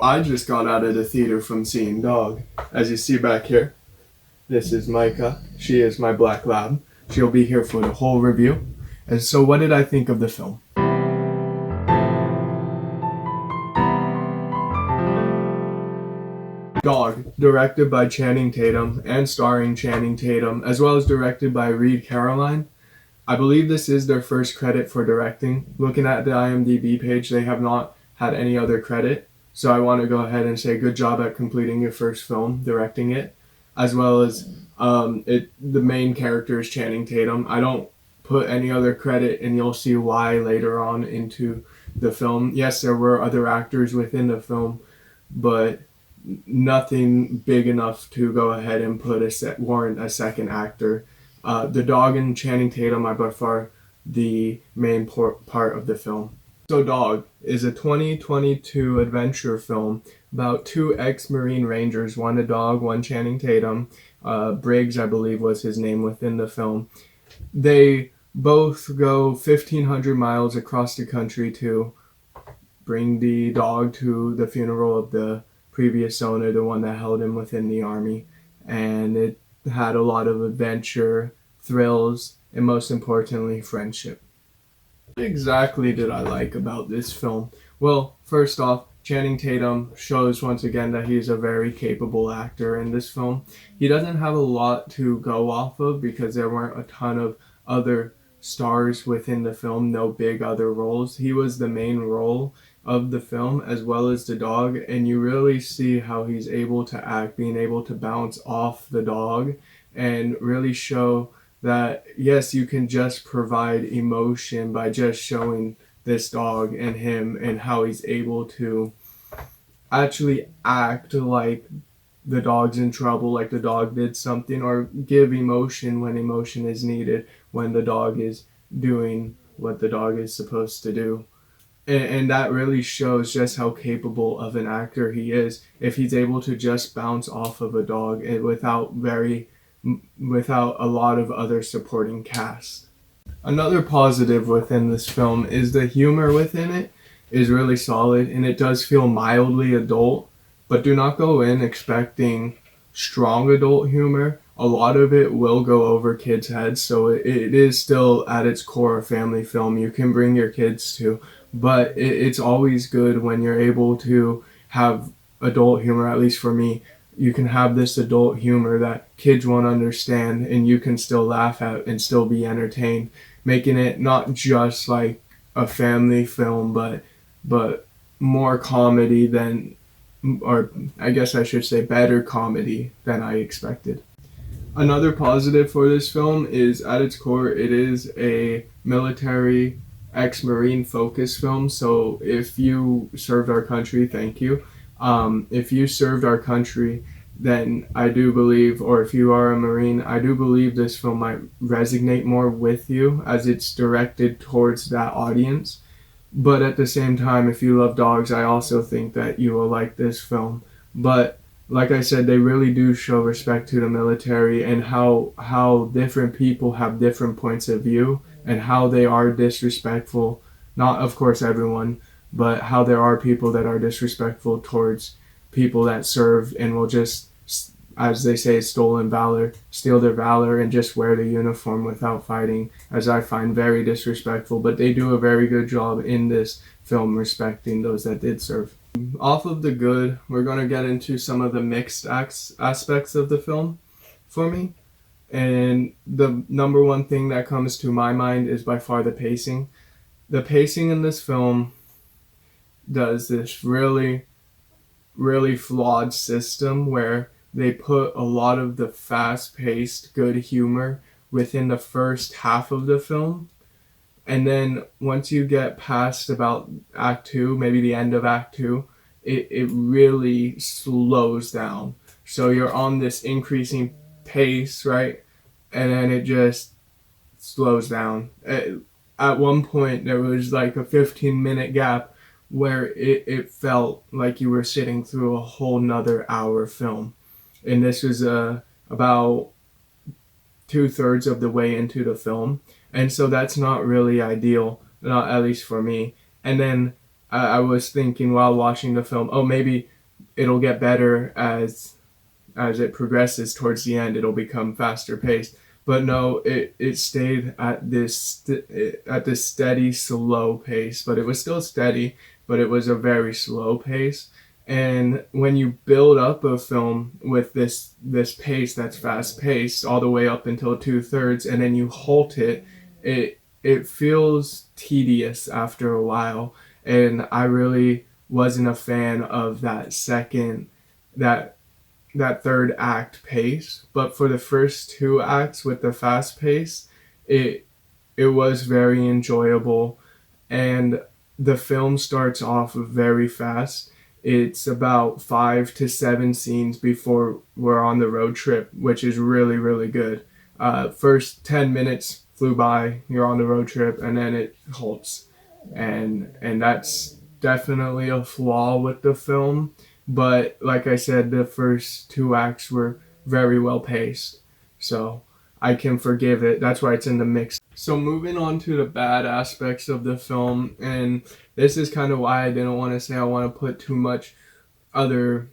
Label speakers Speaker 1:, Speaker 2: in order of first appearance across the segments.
Speaker 1: I just got out of the theater from seeing Dog. As you see back here, this is Micah. She is my black lab. She'll be here for the whole review. And so what did I think of the film? Dog, directed by Channing Tatum and starring Channing Tatum, as well as directed by Ried. I believe this is their first credit for directing. Looking at the IMDb page, they have not had any other credit. So I want to go ahead and say good job at completing your first film, directing it, as well as the main character is Channing Tatum. I don't put any other credit, and you'll see why later on into the film. Yes, there were other actors within the film, but nothing big enough to go ahead and warrant a second actor. The Dog and Channing Tatum are by far the main part of the film. So Dog is a 2022 adventure film about two ex-Marine Rangers, one a dog, one Channing Tatum. Briggs, I believe, was his name within the film. They both go 1,500 miles across the country to bring the dog to the funeral of the previous owner, the one that held him within the army. And it had a lot of adventure, thrills, and most importantly, friendship. What exactly did I like about this film? Well, first off, Channing Tatum shows once again that he's a very capable actor in this film. He doesn't have a lot to go off of because there weren't a ton of other stars within the film, no big other roles. He was the main role of the film as well as the dog, and you really see how he's able to act, being able to bounce off the dog and really show that yes, you can just provide emotion by just showing this dog and him and how he's able to actually act like the dog's in trouble, like the dog did something, or give emotion when emotion is needed, when the dog is doing what the dog is supposed to do. And that really shows just how capable of an actor he is if he's able to just bounce off of a dog without a lot of other supporting cast. Another positive within this film is the humor within it is really solid, and it does feel mildly adult, but do not go in expecting strong adult humor. A lot of it will go over kids' heads, so it is still at its core a family film you can bring your kids to, but it's always good when you're able to have adult humor, at least for me. You can have this adult humor that kids won't understand and you can still laugh at and still be entertained, making it not just like a family film, but more comedy than, or I guess I should say better comedy than I expected. Another positive for this film is at its core, it is a military ex-Marine focused film. So if you served our country, thank you. If you served our country, then I do believe, or if you are a Marine, I do believe this film might resonate more with you as it's directed towards that audience. But at the same time, if you love dogs, I also think that you will like this film. But like I said, they really do show respect to the military and how different people have different points of view and how they are disrespectful. Not, of course, everyone, but how there are people that are disrespectful towards people that serve and will just, as they say, stolen valor, steal their valor and just wear the uniform without fighting, as I find very disrespectful. But they do a very good job in this film respecting those that did serve. Off of the good, we're going to get into some of the mixed aspects of the film for me. And the number one thing that comes to my mind is by far the pacing. The pacing in this film does this really, really flawed system where they put a lot of the fast-paced, good humor within the first half of the film. And then once you get past about Act 2, maybe the end of Act 2, it really slows down. So you're on this increasing pace, right? And then it just slows down. At one point, there was like a 15-minute gap where it felt like you were sitting through a whole nother hour film. And this was about 2/3 of the way into the film. And so that's not really ideal, not at least for me. And then I was thinking while watching the film, oh, maybe it'll get better as it progresses towards the end. It'll become faster paced. But no, it stayed at this steady, slow pace. But it was still steady, but it was a very slow pace. And when you build up a film with this pace that's fast paced all the way up until 2/3, and then you halt it, it feels tedious after a while. And I really wasn't a fan of that that third act pace. But for the first two acts with the fast pace, it it was very enjoyable. And the film starts off very fast. It's about 5 to 7 scenes before we're on the road trip, which is really, really good. First 10 minutes flew by, you're on the road trip, and then it halts. And that's definitely a flaw with the film. But like I said, the first two acts were very well paced. So I can forgive it. That's why it's in the mix. So moving on to the bad aspects of the film, and this is kind of why I didn't want to say I want to put too much other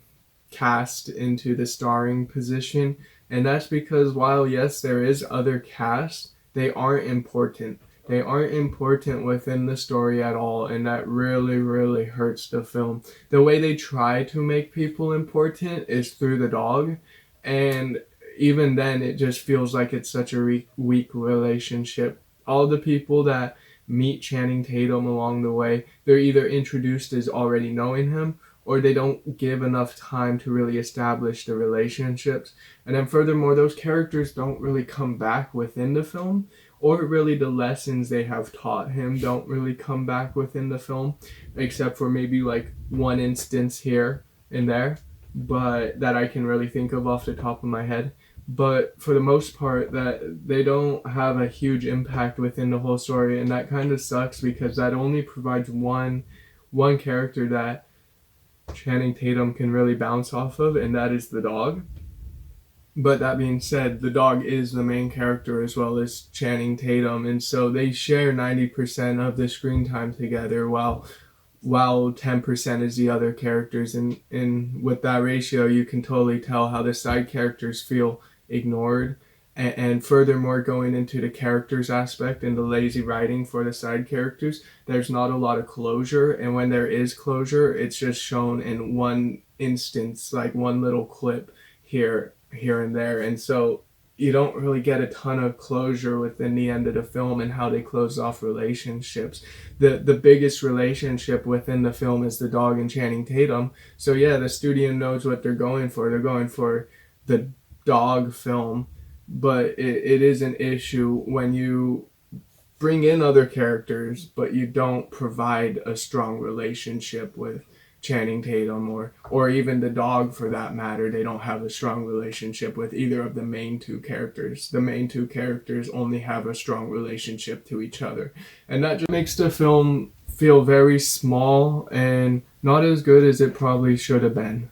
Speaker 1: cast into the starring position, and that's because while yes there is other cast, they aren't important. They aren't important within the story at all, and that really, really hurts the film. The way they try to make people important is through the dog, and even then it just feels like it's such a weak relationship. All the people that meet Channing Tatum along the way, they're either introduced as already knowing him, or they don't give enough time to really establish the relationships. And then furthermore, those characters don't really come back within the film, or really the lessons they have taught him don't really come back within the film, except for maybe like one instance here and there, but that I can really think of off the top of my head. But for the most part, that they don't have a huge impact within the whole story, and that kind of sucks because that only provides one character that Channing Tatum can really bounce off of, and that is the dog. But that being said, the dog is the main character as well as Channing Tatum, and so they share 90% of the screen time together, while 10% is the other characters. And with that ratio, you can totally tell how the side characters feel ignored. And furthermore, going into the characters aspect and the lazy writing for the side characters, there's not a lot of closure. And when there is closure, it's just shown in one instance, like one little clip here and there. And so you don't really get a ton of closure within the end of the film and how they close off relationships. The biggest relationship within the film is the dog and Channing Tatum. So yeah, the studio knows what they're going for. They're going for the dog film, but it is an issue when you bring in other characters but you don't provide a strong relationship with Channing Tatum, or even the dog for that matter. They don't have a strong relationship with either of the main two characters. The main two characters only have a strong relationship to each other, and that just makes the film feel very small and not as good as it probably should have been.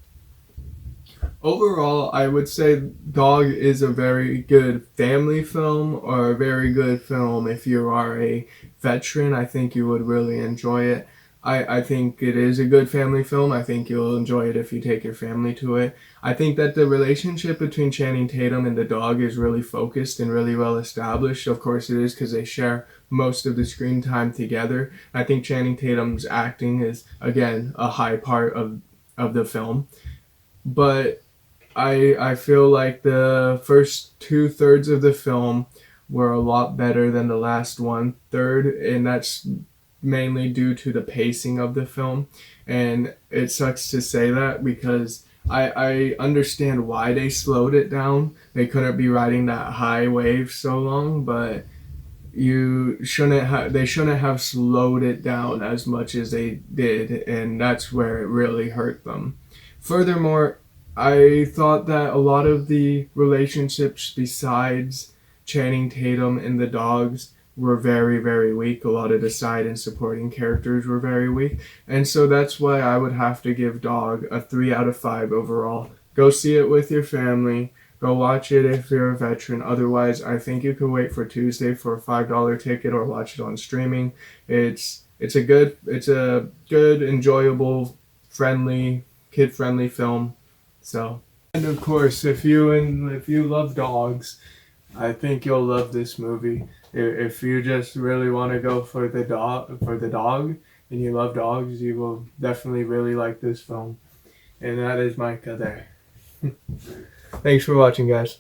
Speaker 1: Overall, I would say Dog is a very good family film, or a very good film if you are a veteran. I think you would really enjoy it. I think it is a good family film. I think you'll enjoy it if you take your family to it. I think that the relationship between Channing Tatum and the dog is really focused and really well established. Of course it is, because they share most of the screen time together. I think Channing Tatum's acting is, again, a high part of the film. But I feel like the first 2/3 of the film were a lot better than the last 1/3, and that's mainly due to the pacing of the film. And it sucks to say that because I understand why they slowed it down. They couldn't be riding that high wave so long, but they shouldn't have slowed it down as much as they did, and that's where it really hurt them. Furthermore, I thought that a lot of the relationships besides Channing Tatum and the dogs were very, very weak. A lot of the side and supporting characters were very weak. And so that's why I would have to give Dog a 3 out of 5 overall. Go see it with your family. Go watch it if you're a veteran. Otherwise, I think you can wait for Tuesday for a $5 ticket or watch it on streaming. It's it's a good, enjoyable, friendly, kid-friendly film. So, and of course, if you love dogs, I think you'll love this movie. If you just really want to go for the dog, and you love dogs, you will definitely really like this film. And that is Micah there. Thanks for watching, guys.